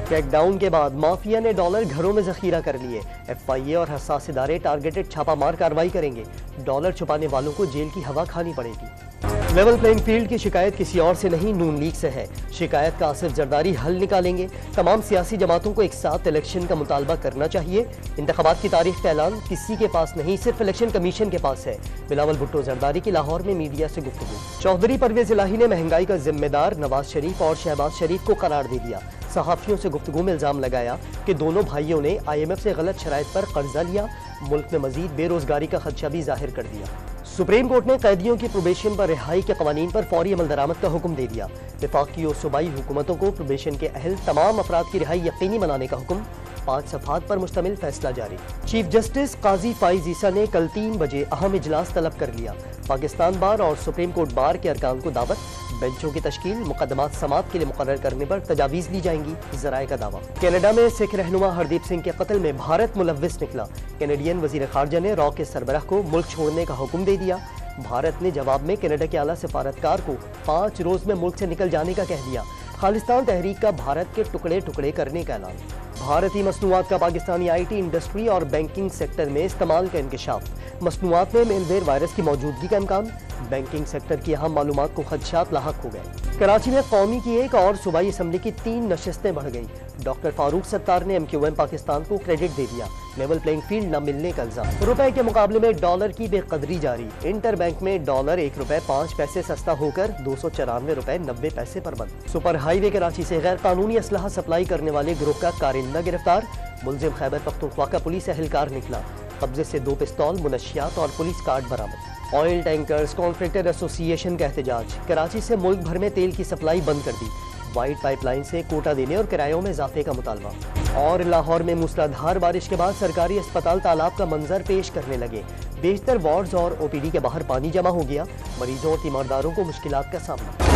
Crack down کے بعد mafia نے ڈالر گھروں میں ذخیرہ کر لیے۔ ایف آئی اے اور حساس ادارے ٹارگیٹڈ چھاپا مار کارروائی کریں گے۔ ڈالر چھپانے والوں کو جیل کی ہوا کھانی پڑے گی۔ لیول پلینگ فیلڈ کی شکایت کسی اور سے نہیں، نون لیگ سے ہے۔ شکایت کا آصف زرداری حل نکالیں گے۔ تمام سیاسی جماعتوں کو ایک ساتھ الیکشن کا مطالبہ کرنا چاہیے۔ انتخابات کی تاریخ کا اعلان کسی کے پاس نہیں، صرف الیکشن کمیشن کے پاس ہے۔ بلاول بھٹو زرداری کی لاہور میں میڈیا سے گفتگو۔ چودھری پرویز الہی نے مہنگائی کا ذمہ دار نواز شریف اور شہباز شریف کو قرار دے دیا۔ صحافیوں سے گفتگو میں الزام لگایا کہ دونوں بھائیوں نے آئی ایم ایف سے غلط شرائط پر قرضہ لیا، ملک میں مزید بے روزگاری کا خدشہ بھی ظاہر کر دیا۔ سپریم کورٹ نے قیدیوں کی پروبیشن پر رہائی کے قوانین پر فوری عمل درآمد کا حکم دے دیا۔ وفاقی اور صوبائی حکومتوں کو پروبیشن کے اہل تمام افراد کی رہائی یقینی بنانے کا حکم۔ 5 صفحات پر مشتمل فیصلہ جاری۔ چیف جسٹس قاضی فائز عیسیٰ نے کل 3 بجے اہم اجلاس طلب کر لیا۔ پاکستان بار اور سپریم کورٹ بار کے ارکان کو دعوت، بینچوں کی تشکیل، مقدمات سماعت کے لیے مقرر کرنے پر تجاویز لی جائیں گی، ذرائع کا دعویٰ۔ کینیڈا میں سکھ رہنما ہردیپ سنگھ کے قتل میں بھارت ملوث نکلا۔ کینیڈین وزیر خارجہ نے را کے سربراہ کو ملک چھوڑنے کا حکم دے دیا۔ بھارت نے جواب میں کینیڈا کے اعلیٰ سفارتکار کو 5 روز میں ملک سے نکل جانے کا کہہ دیا۔ خالصتان تحریک کا بھارت کے ٹکڑے ٹکڑے کرنے کا اعلان۔ بھارتی مصنوعات کا پاکستانی آئی ٹی انڈسٹری اور بینکنگ سیکٹر میں استعمال کا انکشاف۔ مصنوعات میں میل ویئر وائرس کی موجودگی کا امکان۔ بینکنگ سیکٹر کی اہم معلومات کو خدشات لاحق ہو گئے۔ کراچی میں قومی کی ایک اور صوبائی اسمبلی کی 3 نشستیں بڑھ گئیں۔ ڈاکٹر فاروق ستار نے ایم کیو ایم پاکستان کو کریڈٹ دے دیا۔ لیول پلینگ فیلڈ نہ ملنے کا الزام۔ روپے کے مقابلے میں ڈالر کی بے قدری جاری۔ انٹر بینک میں ڈالر 1 روپے 5 پیسے سستا ہو کر 294 روپے 90 پیسے پر بند۔ سپر ہائی وے کراچی سے غیر قانونی اسلحہ سپلائی کرنے والے گروہ کا کارندہ گرفتار۔ ملزم خیبر پختونخوا کا پولیس اہلکار نکلا۔ قبضے سے 2 پستول، منشیات اور پولیس کارڈ برآمد۔ آئل ٹینکرز کانٹریکٹر ایسوسی ایشن کا احتجاج۔ کراچی سے ملک بھر میں تیل کی سپلائی بند کر دی۔ وائٹ پائپ لائن سے کوٹا دینے اور کرایوں میں اضافے کا مطالبہ۔ اور لاہور میں موسلادھار بارش کے بعد سرکاری اسپتال تالاب کا منظر پیش کرنے لگے۔ بیشتر وارڈز اور او پی ڈی کے باہر پانی جمع ہو گیا۔ مریضوں اور تیمارداروں کو مشکلات کا سامنا۔